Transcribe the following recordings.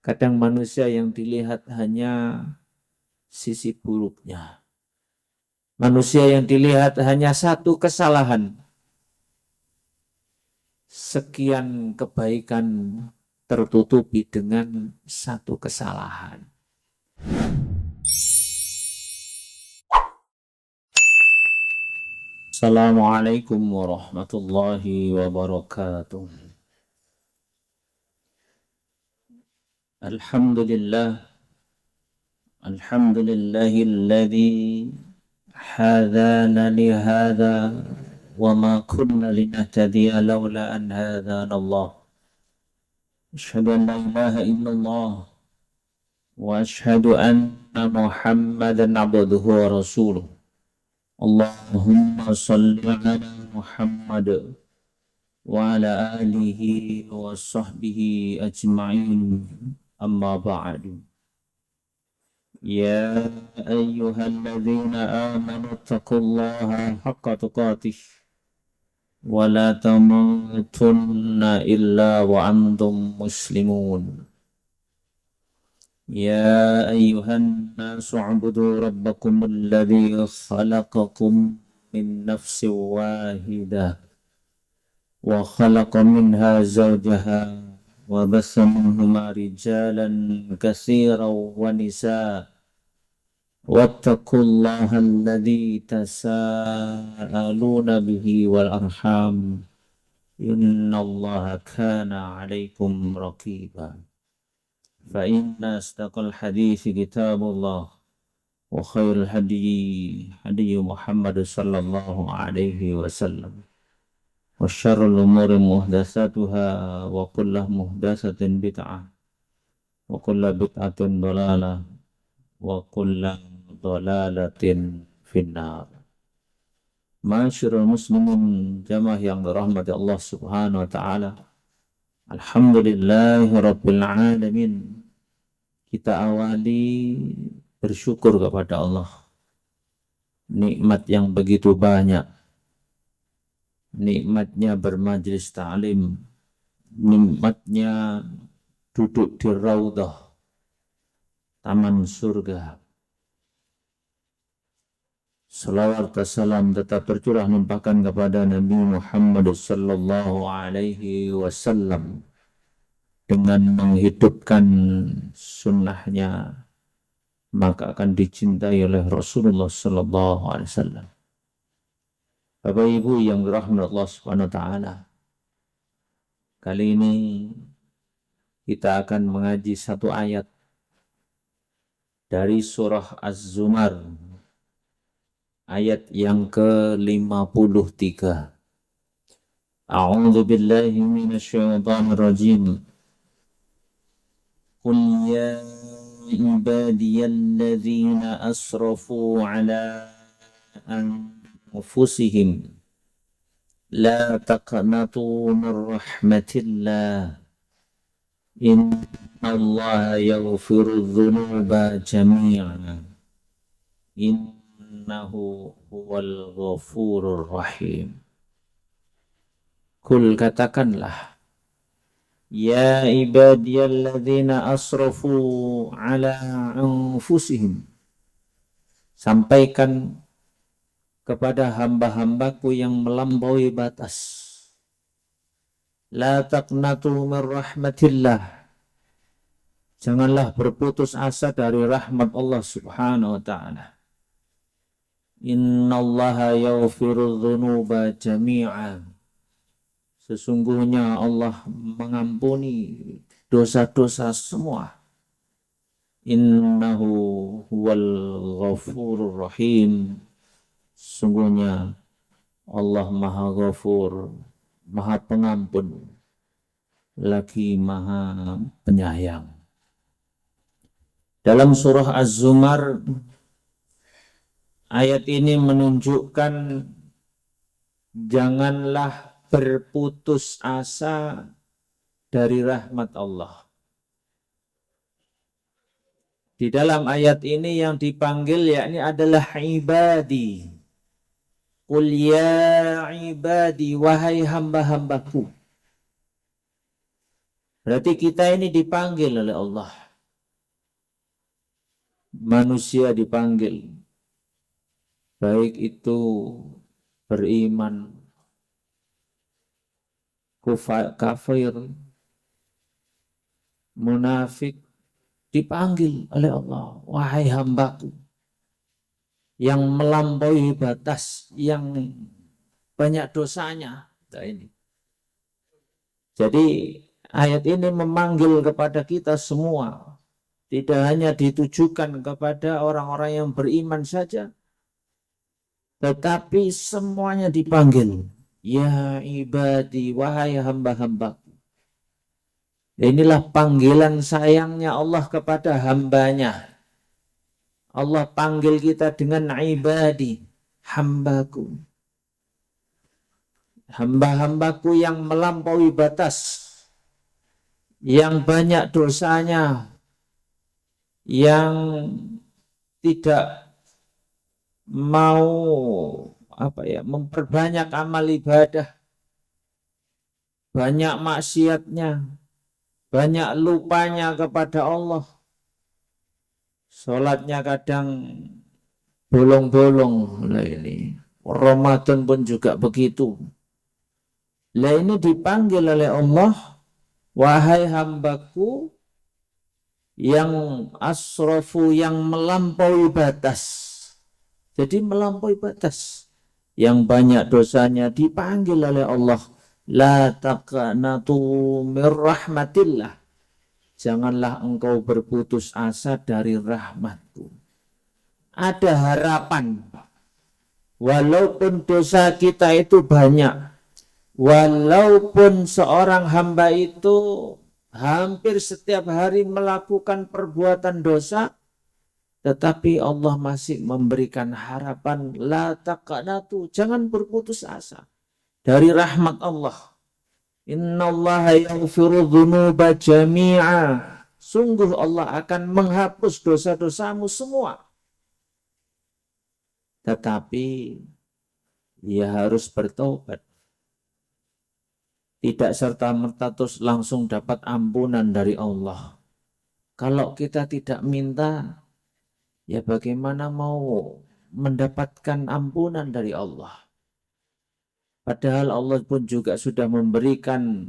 Kadang manusia yang dilihat hanya sisi buruknya. Manusia yang dilihat hanya satu kesalahan. Sekian kebaikan tertutupi dengan satu kesalahan. Assalamualaikum warahmatullahi wabarakatuh. Alhamdulillah. Alhamdulillahilladzi hadana lihada wa ma kunna linahtadiya laula an hadana Allah. Asyhadu an la ilaha illallah wa asyhadu anna Muhammadan abduhu wa rasuluh. Allahumma salli ala Muhammad wa ala alihi wa sahbihi ajma'in. Amma ba'du. يا أيها الذين آمنوا اتقوا الله حق تقاته ولا تموتن إلا وأنتم مسلمون. يا أيها الناس اعبدوا ربكم الذي خلقكم من نفس واحدة وخلق منها زوجها وبث منهما رجالا كثيرا ونساء واتقوا الله الذي تساءلون به والأرحام إن الله كان عليكم رقيبا. فإن أصدق الحديث كتاب الله وخير الهدي هدي محمد صلى الله عليه وسلم وشر الأمور محدثاتها وكل محدثة بدعة وكل بدعة ضلالة وكل dolalatin finnar. Masyarul muslimin jamaah yang dirahmati Allah subhanahu wa ta'ala. Alhamdulillahi rabbil alamin. Kita awali bersyukur kepada Allah. Nikmat yang begitu banyak. Nikmatnya bermajlis ta'lim. Nikmatnya duduk di raudhah taman surga. Salawat dan salam tetap tercurah limpahkan kepada Nabi Muhammad sallallahu alaihi wasallam dengan menghidupkan sunnahnya maka akan dicintai oleh Rasulullah sallallahu alaihi wasallam. Bapak Ibu yang dirahmati Allah Subhanahu wa taala. Kali ini kita akan mengaji satu ayat dari surah Az-Zumar. Ayat yang ke-53. A'udzu billahi minasyaitonir rajim. Qul ya ibadiyalladzina asrafu ala anfusihim la taqnatu min rahmatillah innallaha yaghfiru dzunuba jami'an innahu huwal ghafurur rahim. Kul katakanlah, ya ibadiyalladzina asrafu ala anfusihim, sampaikan kepada hamba-hambaku yang melampaui batas, la taqnatu min rahmatillah, janganlah berputus asa dari rahmat Allah subhanahu wa ta'ala. Innallaha yaghfiru dzunuba jami'an. Sesungguhnya Allah mengampuni dosa-dosa semua. Innahu huwal ghafurur rahim. Sesungguhnya Allah Maha Ghafur, Maha Pengampun, lagi Maha Penyayang. Dalam surah Az-Zumar, ayat ini menunjukkan janganlah berputus asa dari rahmat Allah. Di dalam ayat ini yang dipanggil yakni adalah ibadi. Qul ya ibadi, wahai hamba-hambaku. Berarti kita ini dipanggil oleh Allah. Manusia dipanggil. Baik itu beriman, kafir, munafik, dipanggil oleh Allah. Wahai hambaku yang melampaui batas, yang banyak dosanya. Nah, ini. Jadi ayat ini memanggil kepada kita semua. Tidak hanya ditujukan kepada orang-orang yang beriman saja, tetapi semuanya dipanggil. Ya ibadi, wahai hamba-hambaku. Inilah panggilan sayangnya Allah kepada hambanya. Allah panggil kita dengan ibadi, hambaku. Hamba-hambaku yang melampaui batas, yang banyak dosanya, yang tidak mau memperbanyak amal ibadah, banyak maksiatnya, banyak lupanya kepada Allah. Sholatnya kadang bolong-bolong. Nah ini Ramadan pun juga begitu. Lah ini dipanggil oleh Allah, wahai hambaku yang asrafu, yang melampaui batas. Jadi melampaui batas, yang banyak dosanya, dipanggil oleh Allah. La taqnatu mir rahmatillah. Janganlah engkau berputus asa dari rahmatku. Ada harapan. Walaupun dosa kita itu banyak, walaupun seorang hamba itu hampir setiap hari melakukan perbuatan dosa, tetapi Allah masih memberikan harapan. La taqnatu, jangan berputus asa dari rahmat Allah. Innallaha yaghfiru dzunuba jami'a. Sungguh Allah akan menghapus dosa-dosamu semua. Tetapi ia harus bertobat. Tidak serta-merta terus langsung dapat ampunan dari Allah. Kalau kita tidak minta, ya bagaimana mau mendapatkan ampunan dari Allah? Padahal Allah pun juga sudah memberikan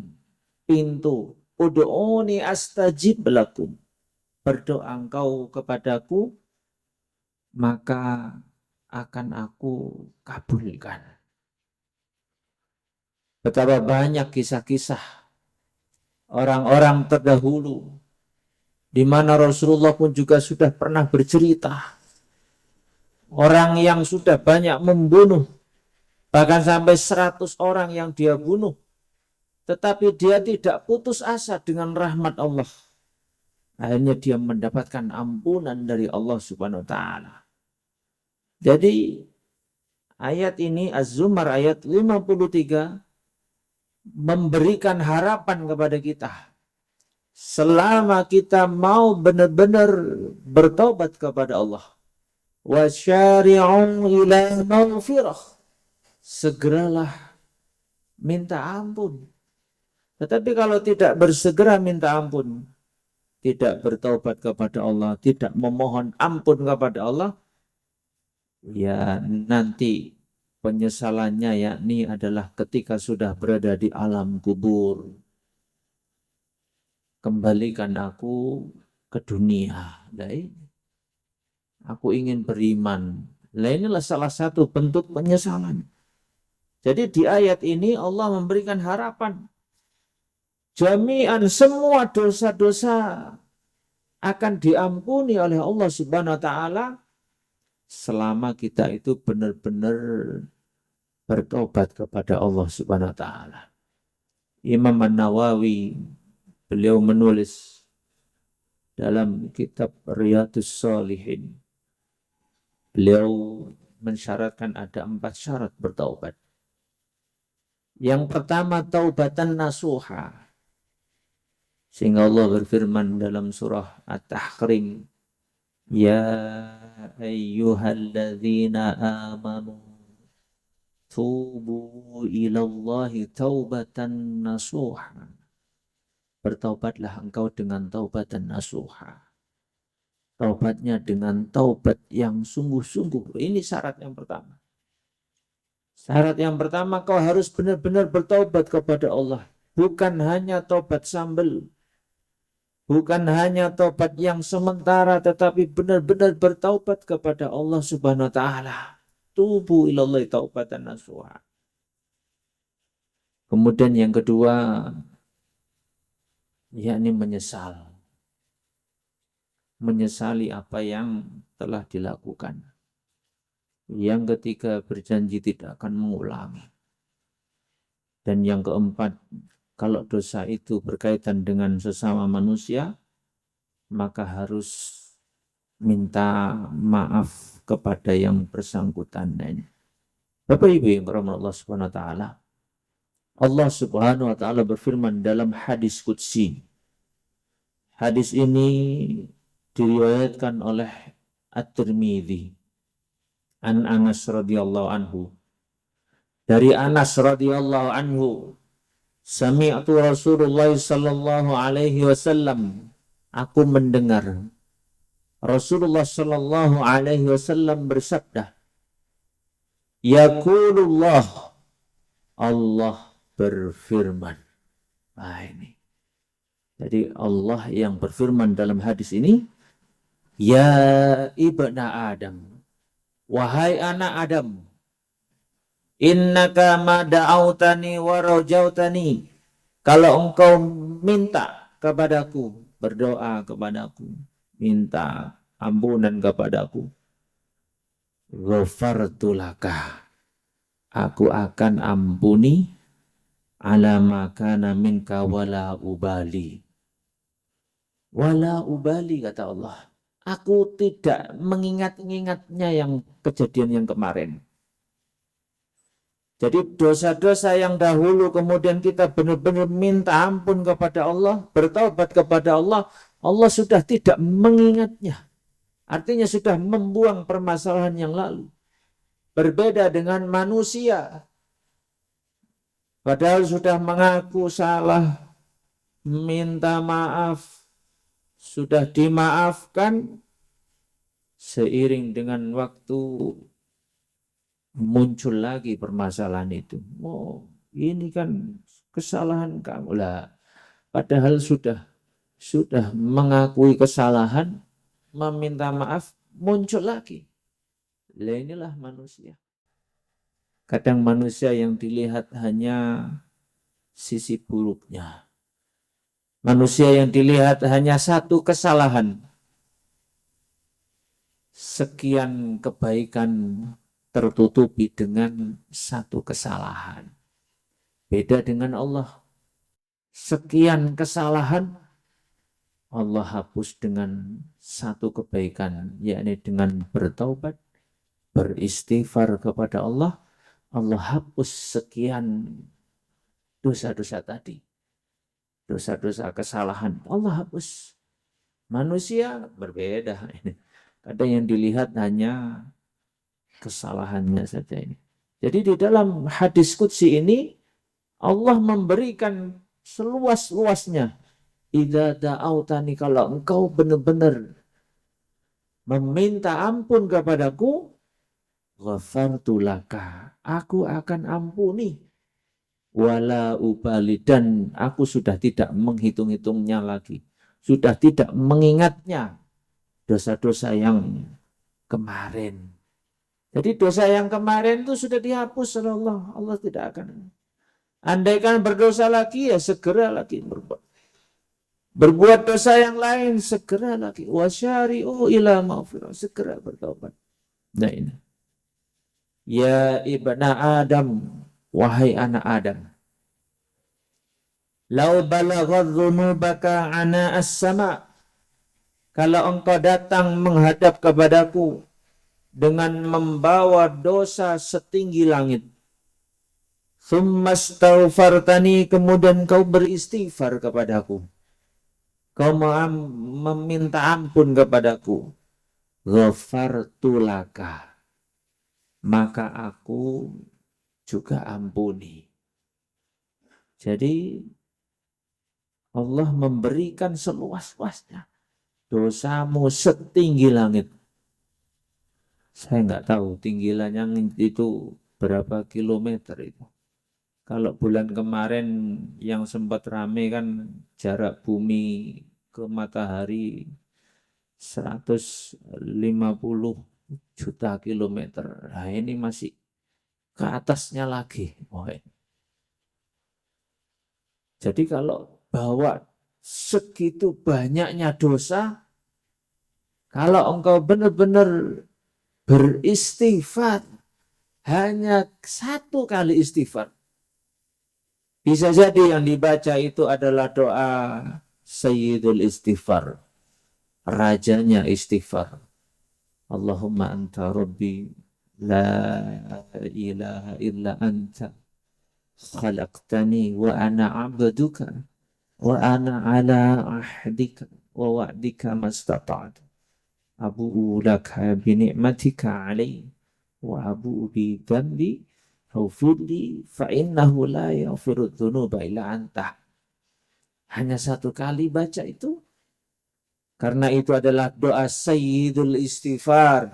pintu. Ud'uni astajib lakum. Berdoa engkau kepadaku, maka akan aku kabulkan. Betapa banyak kisah-kisah orang-orang terdahulu, di mana Rasulullah pun juga sudah pernah bercerita. Orang yang sudah banyak membunuh, bahkan sampai 100 orang yang dia bunuh, tetapi dia tidak putus asa dengan rahmat Allah. Akhirnya dia mendapatkan ampunan dari Allah Subhanahu wa taala. Jadi ayat ini Az-Zumar ayat 53 memberikan harapan kepada kita. Selama kita mau benar-benar bertobat kepada Allah. Wasyari'un ila maghfirah. Segeralah minta ampun. Tetapi kalau tidak bersegera minta ampun, tidak bertobat kepada Allah, tidak memohon ampun kepada Allah, ya nanti penyesalannya yakni adalah ketika sudah berada di alam kubur. Kembalikan aku ke dunia. Aku ingin beriman. Nah inilah salah satu bentuk penyesalan. Jadi di ayat ini Allah memberikan harapan. Jami'an semua dosa-dosa akan diampuni oleh Allah Subhanahu wa taala selama kita itu benar-benar bertobat kepada Allah Subhanahu wa taala. Imam An-Nawawi beliau menulis dalam kitab Riyadhus Shalihin. Beliau mensyaratkan ada 4 syarat bertaubat. Yang pertama taubatan nasuha. Sehingga Allah berfirman dalam surah At-Tahrim, ya ayyuhalladzina amanu tubu ilallahi taubatan nasuha. bertaubatlah engkau dengan taubatan nasuha. Taubatnya dengan taubat yang sungguh-sungguh. Ini syarat yang pertama. Syarat yang pertama, kau harus benar-benar bertaubat kepada Allah. Bukan hanya taubat sambel. Bukan hanya taubat yang sementara, tetapi benar-benar bertaubat kepada Allah Subhanahu wa taala. Tubu ilallahi taubatan nasuha. Kemudian yang kedua, yakni menyesal. Menyesali apa yang telah dilakukan. Yang ketiga, berjanji tidak akan mengulangi. Dan yang keempat, kalau dosa itu berkaitan dengan sesama manusia, maka harus minta maaf kepada yang bersangkutan. Bapak Ibu yang dirahmati Allah Subhanahu wa taala. Allah Subhanahu wa taala berfirman dalam hadis qudsi. Hadis ini diriwayatkan oleh At-Tirmidzi an Anas radhiyallahu anhu. Dari Anas radhiyallahu anhu, sami'tu Rasulullah sallallahu alaihi wasallam, aku mendengar Rasulullah sallallahu alaihi wasallam bersabda, yaqulullah, Allah berfirman. Nah ini. Jadi Allah yang berfirman dalam hadis ini, ya ibna Adam, wahai anak Adam, innaka ma da'autani wa rajautani, kalau engkau minta kepadaku, berdoa kepadaku, minta ampunan kepadaku, ghafartu laka, aku akan ampuni, ala ma kana minka wala ubali. Wala ubali, kata Allah, aku tidak mengingat-ingatnya yang kejadian yang kemarin. Jadi dosa-dosa yang dahulu kemudian kita benar-benar minta ampun kepada Allah, bertaubat kepada Allah, Allah sudah tidak mengingatnya. Artinya sudah membuang permasalahan yang lalu. Berbeda dengan manusia. Padahal sudah mengaku salah, minta maaf, sudah dimaafkan, seiring dengan waktu muncul lagi permasalahan itu. Oh, ini kan kesalahan kamu lah. Padahal sudah mengakui kesalahan, meminta maaf, muncul lagi. Lah inilah manusia. Kadang manusia yang dilihat hanya sisi buruknya. Manusia yang dilihat hanya satu kesalahan. Sekian kebaikan tertutupi dengan satu kesalahan. Beda dengan Allah. Sekian kesalahan Allah hapus dengan satu kebaikan, yakni dengan bertaubat, beristighfar kepada Allah, Allah hapus sekian dosa-dosa tadi. Dosa-dosa kesalahan Allah hapus. Manusia berbeda. Kadang yang dilihat hanya kesalahannya saja ini. Jadi di dalam hadis qudsi ini Allah memberikan seluas-luasnya. Idza da'autani, kalau engkau benar-benar meminta ampun kepadaku, ghafartu laka, aku akan ampuni. Wala ubali, dan aku sudah tidak menghitung-hitungnya lagi. Sudah tidak mengingatnya dosa-dosa yang kemarin. Jadi dosa yang kemarin itu sudah dihapus oleh Allah. Allah tidak akan. Andaikan berdosa lagi, ya segera lagi berbuat. Berbuat dosa yang lain, segera lagi. Wasyari'u ila maghfirah, segera bertobat. Nah ini. Ya ibna Adam, wahai anak Adam. Lau balaghat dhunubaka ana as-sama. Kalau engkau datang menghadap kepadaku dengan membawa dosa setinggi langit, tsummastaghfartani, kemudian kau beristighfar kepadaku, kau meminta ampun kepadaku, ghafartu laka, maka aku juga ampuni. Jadi Allah memberikan seluas-luasnya. Dosamu setinggi langit. Saya nggak tahu tinggilannya itu berapa kilometer itu. Kalau bulan kemarin yang sempat rame kan jarak bumi ke matahari 150 juta kilometer. Nah ini masih ke atasnya lagi. Oh, jadi kalau bawa segitu banyaknya dosa, kalau engkau benar-benar beristighfar, hanya satu kali istighfar. Bisa jadi yang dibaca itu adalah doa Sayyidul Istighfar, rajanya istighfar. Allahumma anta rabbi la ilaha illa anta khalaqtani wa ana abduka wa ana ala ahdika wa wa'dika mastata'tu abu'u laka bini'matika alayhi wa abu'u bi dhanbi faghfirli fa innahu la yaghfiru dzunuba illa anta. Hanya satu kali baca itu, karena itu adalah doa Sayyidul Istighfar.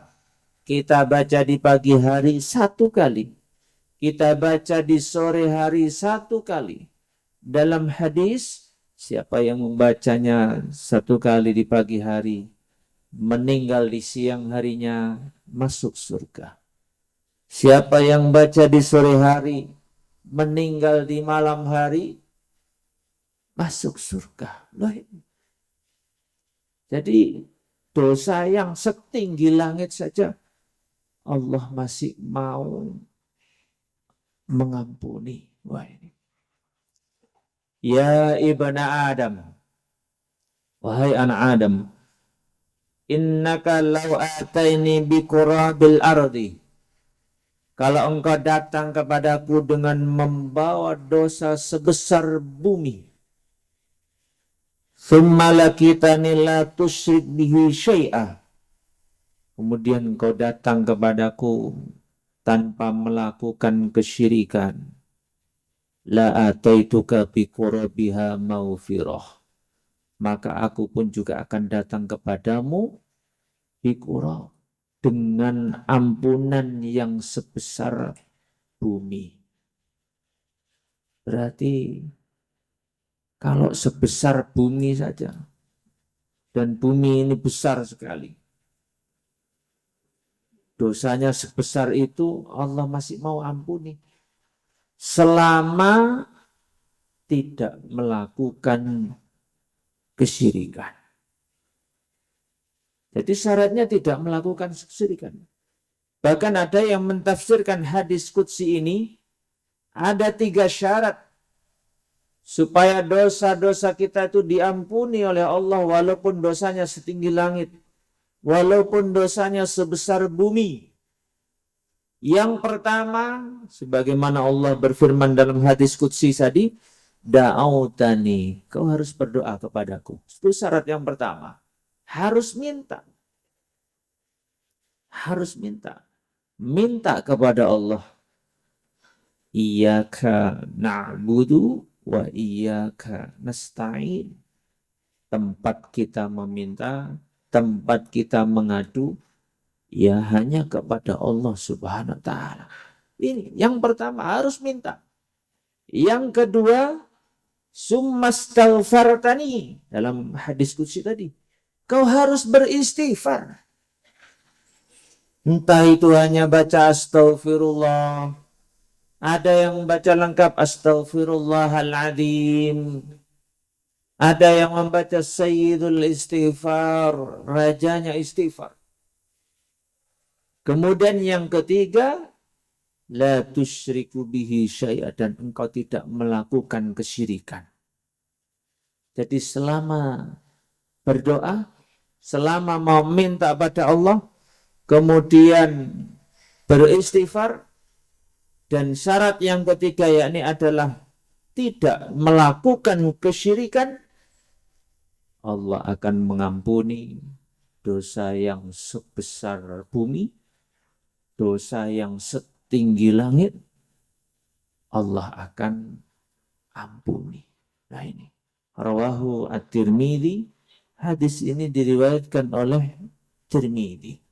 Kita baca di pagi hari satu kali, kita baca di sore hari satu kali. Dalam hadis, siapa yang membacanya satu kali di pagi hari, meninggal di siang harinya, masuk surga. Siapa yang baca di sore hari, meninggal di malam hari, masuk surga. Loh, jadi dosa yang setinggi langit saja Allah masih mau mengampuni. Wah ini. Ya ibna Adam, wahai anak Adam, innaka law ataini bi qurabil ardi. Kalau engkau datang kepadaku dengan membawa dosa sebesar bumi, thumma lakitani la tusyrik bihi syai'ah. Kemudian engkau datang kepadaku tanpa melakukan kesyirikan, la ataituka bi qurabiha maghfirah. Maka aku pun juga akan datang kepadamu bi qurab, dengan ampunan yang sebesar bumi. Berarti kalau sebesar bumi saja, dan bumi ini besar sekali, dosanya sebesar itu Allah masih mau ampuni. Selama tidak melakukan kesyirikan. Jadi syaratnya tidak melakukan kesyirikan. Bahkan ada yang mentafsirkan hadis qudsi ini, ada 3 syarat supaya dosa-dosa kita itu diampuni oleh Allah walaupun dosanya setinggi langit, walaupun dosanya sebesar bumi. Yang pertama, sebagaimana Allah berfirman dalam hadis qudsi tadi, da'autani, kau harus berdoa kepadaku. Itu syarat yang pertama. Harus minta. Harus minta. Minta kepada Allah. Iyyaka na'budu wa iyyaka nasta'in. Tempat kita meminta, tempat kita mengadu, ya hanya kepada Allah Subhanahu wa ta'ala. Ini yang pertama, harus minta. Yang kedua, summastaghfartani, dalam hadis qudsi tadi, kau harus beristighfar. Entah itu hanya baca astaghfirullah, ada yang membaca lengkap astaghfirullahaladzim, ada yang membaca sayyidul istighfar, rajanya istighfar. Kemudian yang ketiga, la tusyriku bihi syai'a, dan engkau tidak melakukan kesyirikan. Jadi selama berdoa, selama mau minta pada Allah, kemudian beristighfar, dan syarat yang ketiga yakni adalah tidak melakukan kesyirikan, Allah akan mengampuni dosa yang sebesar bumi, dosa yang setinggi langit, Allah akan ampuni. Nah ini, Rawahu At-Tirmidzi. Hadis ini diriwayatkan oleh Tirmidzi.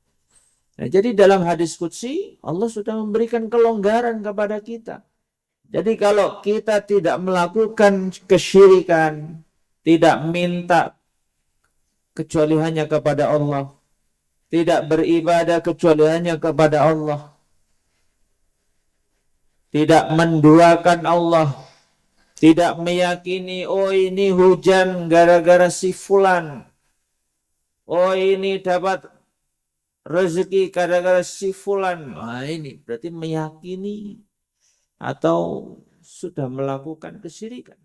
Nah, jadi dalam hadis qudsi Allah sudah memberikan kelonggaran kepada kita. Jadi kalau kita tidak melakukan kesyirikan, tidak minta kecuali hanya kepada Allah, tidak beribadah kecuali hanya kepada Allah, tidak menduakan Allah, tidak meyakini oh ini hujan gara-gara si fulan, oh ini dapat rezeki gara-gara si fulan. Wah, ini berarti meyakini atau sudah melakukan kesyirikan.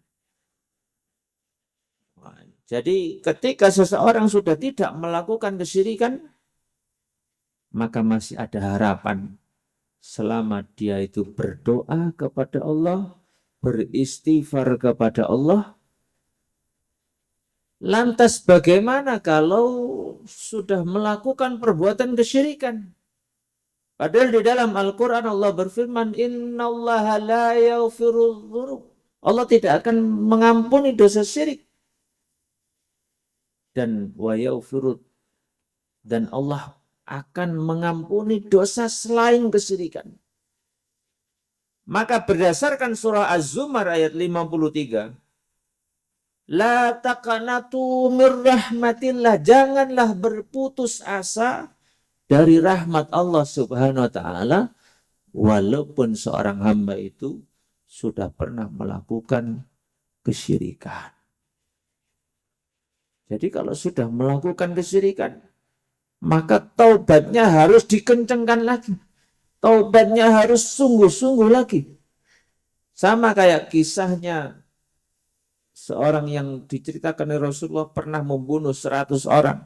Nah, jadi ketika seseorang sudah tidak melakukan kesyirikan, maka masih ada harapan selama dia itu berdoa kepada Allah, beristighfar kepada Allah. Lantas bagaimana kalau sudah melakukan perbuatan kesyirikan? Padahal di dalam Al-Quran Allah berfirman, Innallaha la yaghfiru dzunub. Allah tidak akan mengampuni dosa syirik. Dan wa yaghfiru, dan Allah akan mengampuni dosa selain kesyirikan. Maka berdasarkan surah Az-Zumar ayat 53, La taqanatu mir rahmatillah, janganlah berputus asa dari rahmat Allah Subhanahu wa taala walaupun seorang hamba itu sudah pernah melakukan kesyirikan. Jadi kalau sudah melakukan kesyirikan, maka taubatnya harus dikencengkan lagi. Taubatnya harus sungguh-sungguh lagi. Sama kayak kisahnya seorang yang diceritakan oleh Rasulullah pernah membunuh 100 orang.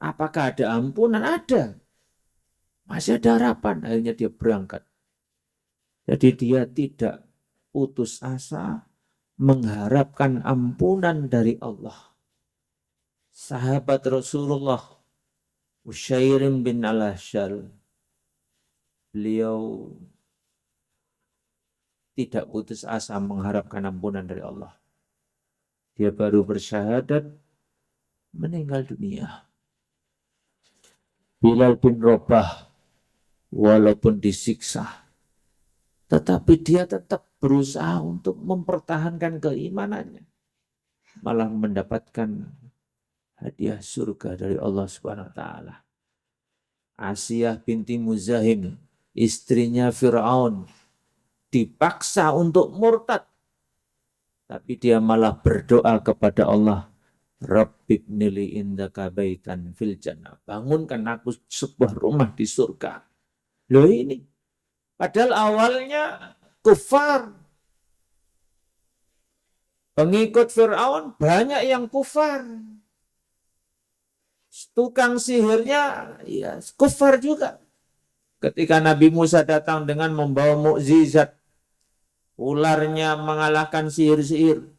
Apakah ada ampunan? Ada. Masih ada harapan. Akhirnya dia berangkat. Jadi dia tidak putus asa mengharapkan ampunan dari Allah. Sahabat Rasulullah Ushairim bin Al-Hashal, beliau tidak putus asa mengharapkan ampunan dari Allah. Dia baru bersyahadat, meninggal dunia. Bilal bin Rabah, walaupun disiksa, tetapi dia tetap berusaha untuk mempertahankan keimanannya. Malah mendapatkan hadiah surga dari Allah Subhanahu wa taala. Asiyah binti Muzahim, istrinya Fir'aun, dipaksa untuk murtad. Tapi dia malah berdoa kepada Allah, Rabbibnili indaka baitan fil jannah. Bangunkan aku sebuah rumah di surga. Loh ini, padahal awalnya kufar. Pengikut Fir'aun banyak yang kufar. Tukang sihirnya ya kufar juga. Ketika Nabi Musa datang dengan membawa mukjizat, ularnya mengalahkan sihir-sihir.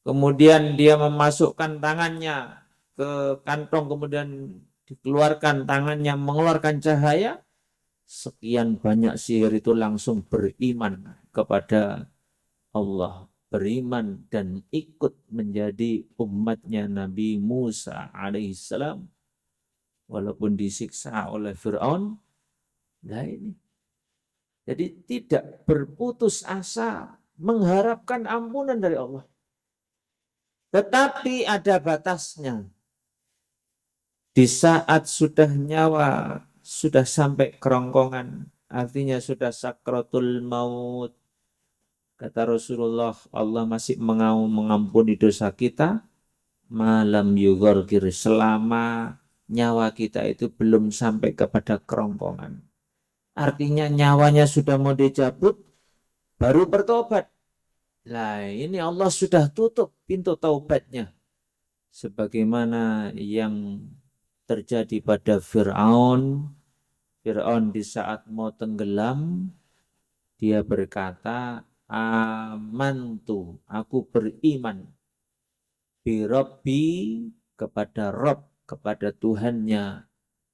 Kemudian dia memasukkan tangannya ke kantong, kemudian dikeluarkan tangannya mengeluarkan cahaya. Sekian banyak sihir itu langsung beriman kepada Allah, beriman dan ikut menjadi umatnya Nabi Musa alaihissalam. Walaupun disiksa oleh Fir'aun. Nah ini. Jadi tidak berputus asa mengharapkan ampunan dari Allah. Tetapi ada batasnya. Di saat sudah nyawa, sudah sampai kerongkongan, artinya sudah sakratul maut. Kata Rasulullah, Allah masih mengampuni dosa kita, malam yughargir, selama nyawa kita itu belum sampai kepada kerongkongan. Artinya nyawanya sudah mau dicabut, baru bertobat. Nah ini Allah sudah tutup pintu taubatnya. Sebagaimana yang terjadi pada Fir'aun. Fir'aun di saat mau tenggelam, dia berkata, amantu, aku beriman. Birabbi, kepada Rabb, kepada Tuhannya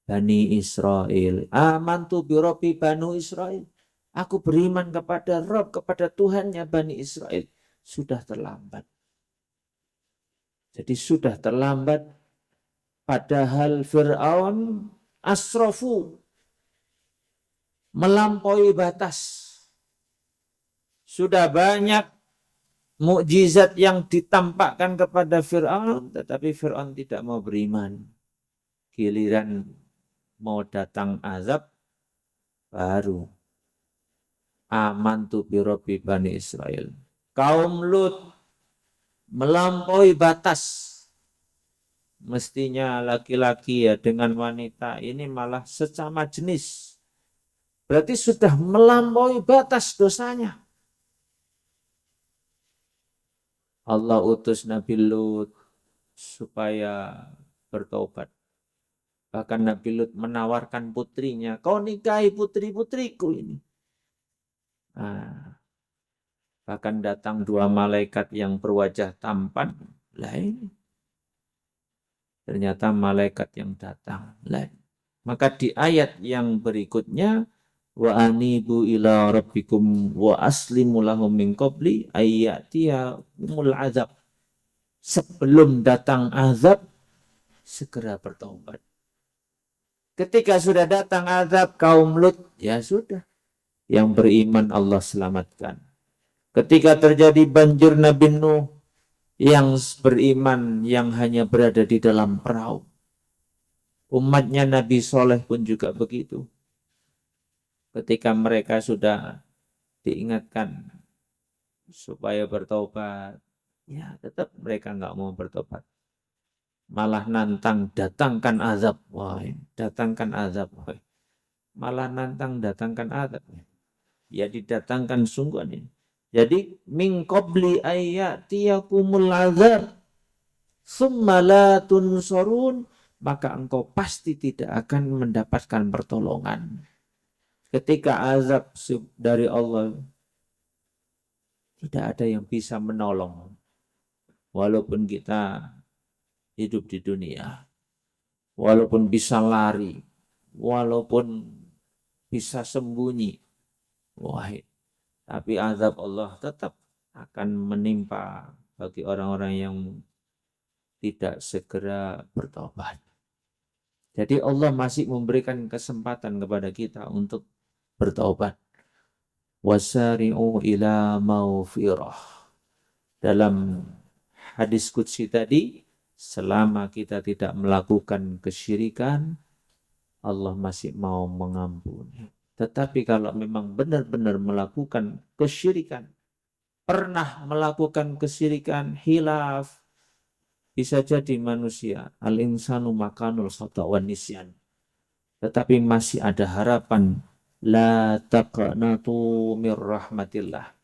Bani Israel. Amantu birabbi Bani Israel. Aku beriman kepada Rabb, kepada Tuhannya Bani Israel. Sudah terlambat. Jadi sudah terlambat, padahal Fir'aun asrafu, melampaui batas. Sudah banyak mukjizat yang ditampakkan kepada Fir'aun, tetapi Fir'aun tidak mau beriman. Giliran mau datang azab, baru amantu bi Rabbi Bani Israel. Kaum Lut melampaui batas. Mestinya laki-laki ya dengan wanita ini malah sesama jenis. Berarti sudah melampaui batas dosanya. Allah utus Nabi Lut supaya bertobat. Bahkan Nabi Lut menawarkan putrinya, kau nikahi putri-putriku ini. Nah, bahkan datang 2 malaikat yang berwajah tampan. Lah ini. Ternyata malaikat yang datang. Lah. Maka di ayat yang berikutnya, wa anibu ila rabbikum wa aslimu lahum min qabli ayyatiyamul azab. Sebelum datang azab, segera bertobat. Ketika sudah datang azab kaum Lut, ya sudah. Yang beriman Allah selamatkan. Ketika terjadi banjir Nabi Nuh, yang beriman yang hanya berada di dalam perahu. Umatnya Nabi Soleh pun juga begitu. Ketika mereka sudah diingatkan supaya bertobat, ya tetap mereka nggak mau bertobat. Malah nantang datangkan azab. Wah, datangkan azab. Wah. Malah nantang datangkan azab. Ya didatangkan sungguh ini. Jadi min qabli ayyatiyakumul azab summa la tunsurun, maka engkau pasti tidak akan mendapatkan pertolongan. Ketika azab dari Allah, tidak ada yang bisa menolong. Walaupun kita hidup di dunia, walaupun bisa lari, walaupun bisa sembunyi, wahid. Tapi azab Allah tetap akan menimpa bagi orang-orang yang tidak segera bertobat. Jadi Allah masih memberikan kesempatan kepada kita untuk bertobat. Wasari'u ila maufirah. Dalam hadis qudsi tadi, selama kita tidak melakukan kesyirikan, Allah masih mau mengampuni. Tetapi kalau memang benar-benar melakukan kesyirikan, pernah melakukan kesyirikan, hilaf, bisa jadi manusia, al-insanu makanul khata' wan nisyan. Tetapi masih ada harapan, la taqnatu mir rahmatillah.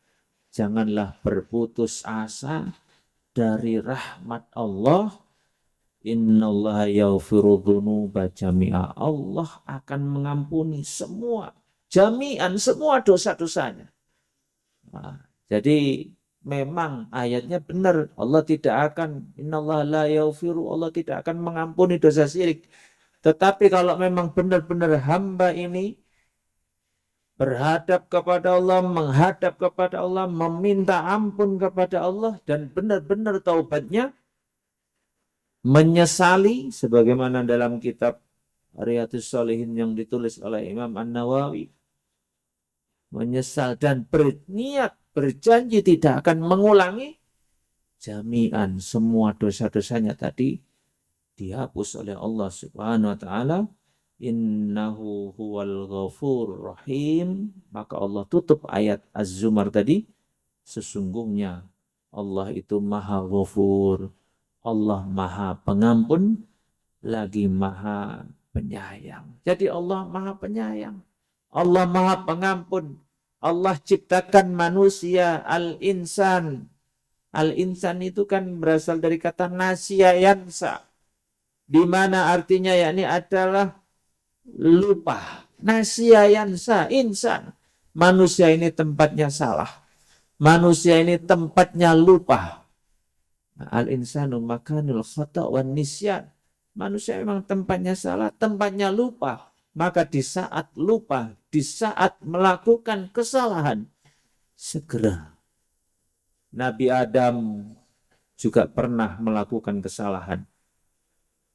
Janganlah berputus asa dari rahmat Allah. Innallaha yaghfiru dzunuba jami'a. Allah akan mengampuni semua jami'an, semua dosa-dosanya. Nah, jadi memang ayatnya benar. Allah tidak akan, innallaha la yaghfiru, Allah tidak akan mengampuni dosa syirik. Tetapi kalau memang benar-benar hamba ini berhadap kepada Allah, menghadap kepada Allah, meminta ampun kepada Allah, dan benar-benar taubatnya, menyesali, sebagaimana dalam kitab Riyadhus Shalihin yang ditulis oleh Imam An-Nawawi, menyesal dan berniat, berjanji tidak akan mengulangi, jami'an semua dosa-dosanya tadi dihapus oleh Allah Subhanahu wa taala. Innahu huwal ghafur rahim. Maka Allah tutup ayat Az-Zumar tadi, sesungguhnya Allah itu Maha Ghafur, Allah Maha Pengampun, lagi Maha Penyayang. Jadi Allah Maha Penyayang, Allah Maha Pengampun. Allah ciptakan manusia al-insan. Al-insan itu kan berasal dari kata nasya yansa, di mana artinya yakni adalah lupa. Nasya yansa, insan. Manusia ini tempatnya salah. Manusia ini tempatnya lupa. Al-insanu makanul khata' wan nisyan. Manusia memang tempatnya salah, tempatnya lupa. Maka di saat lupa, di saat melakukan kesalahan, segera Nabi Adam juga pernah melakukan kesalahan.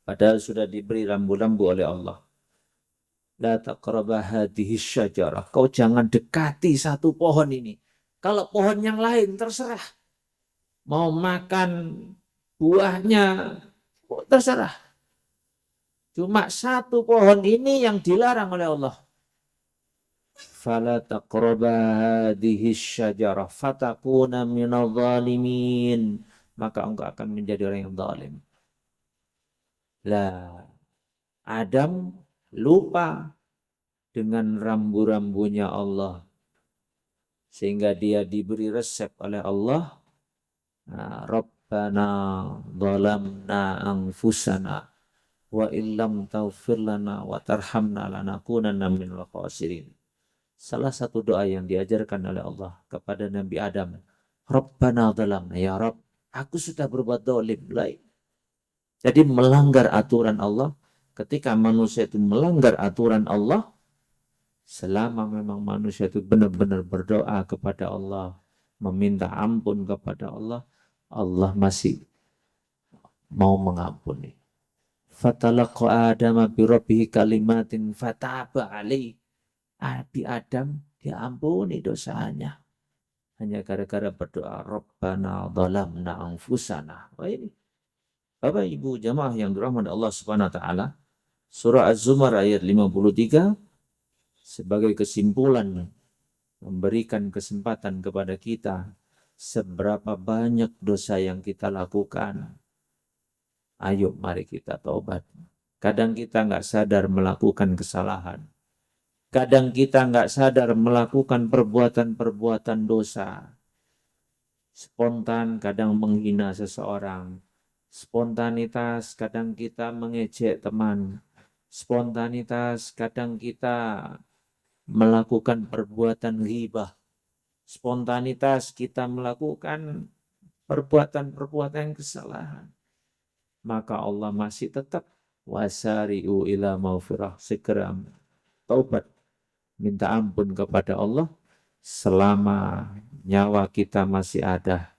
Padahal sudah diberi rambu-rambu oleh Allah. La taqraba hadhihi syajarah. Kau jangan dekati satu pohon ini. Kalau pohon yang lain terserah. Mau makan buahnya, terserah. Cuma satu pohon ini yang dilarang oleh Allah. Fala taqraba hadhihi syajarah fatakuna minadh dhalimin. Maka engkau akan menjadi orang yang zalim. Lah, Adam lupa dengan rambu-rambunya Allah. Sehingga dia diberi resep oleh Allah. Rabbana zalamna anfusana wa illam taghfir lana wa tarhamna lanakunanna minal khasirin. Salah satu doa yang diajarkan oleh Allah kepada Nabi Adam. Rabbana zalamna, ya Rabb, aku sudah berbuat zalim. Jadi melanggar aturan Allah, ketika manusia itu melanggar aturan Allah, selama memang manusia itu benar-benar berdoa kepada Allah, meminta ampun kepada Allah, Allah masih mau mengampuni. Fatalaqa Adama bi rabbih kalimatin fataba alaihi. Nabi Adam diampuni dosanya hanya gara-gara berdoa Rabbana zalamna anfusana. Wah, ini Bapak Ibu jamaah yang dirahmati Allah Subhanahu wa taala, surah Az-Zumar ayat 53 sebagai kesimpulan memberikan kesempatan kepada kita seberapa banyak dosa yang kita lakukan. Ayo mari kita taubat. Kadang kita nggak sadar melakukan kesalahan. Kadang kita nggak sadar melakukan perbuatan-perbuatan dosa. Spontan kadang menghina seseorang. Spontanitas kadang kita mengejek teman. Spontanitas kadang kita melakukan perbuatan ghibah. Spontanitas kita melakukan perbuatan-perbuatan kesalahan. Maka Allah masih tetap wasari'u ila maghfirah, segera taubat, minta ampun kepada Allah selama nyawa kita masih ada,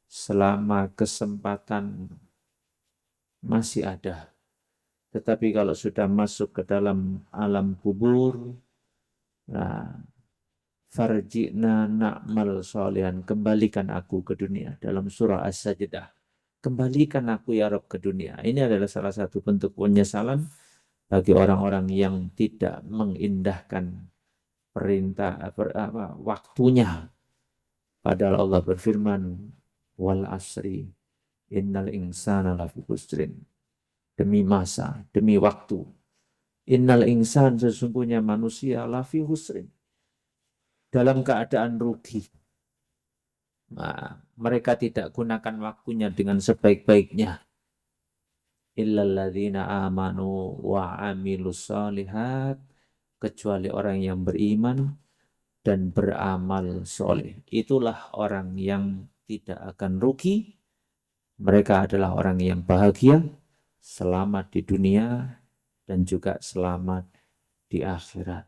selama kesempatan masih ada. Tetapi kalau sudah masuk ke dalam alam kubur, nah, farji'na na'mal sholihan, kembalikan aku ke dunia. Dalam surah As-Sajdah, kembalikan aku ya Rabb ke dunia. Ini adalah salah satu bentuk penyesalan bagi orang-orang yang tidak mengindahkan perintah waktunya. Padahal Allah berfirman, wal asri innal insana lafi khusrin. Demi masa, demi waktu. Innal insan, sesungguhnya manusia, lafi khusrin, dalam keadaan rugi. Nah, mereka tidak gunakan waktunya dengan sebaik-baiknya. Illalladzina amanu wa amilus shalihat, kecuali orang yang beriman dan beramal soleh. Itulah orang yang tidak akan rugi. Mereka adalah orang yang bahagia, selamat di dunia, dan juga selamat di akhirat.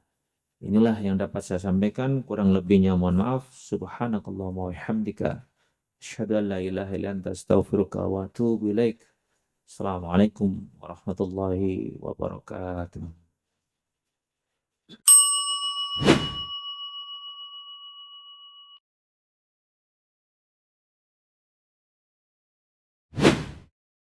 Inilah yang dapat saya sampaikan. Kurang lebihnya mohon maaf. Subhanakallahumma wa bihamdika, asyhadu an la ilaha illa anta, astaghfiruka wa atubu ilaik. Assalamualaikum warahmatullahi wabarakatuh.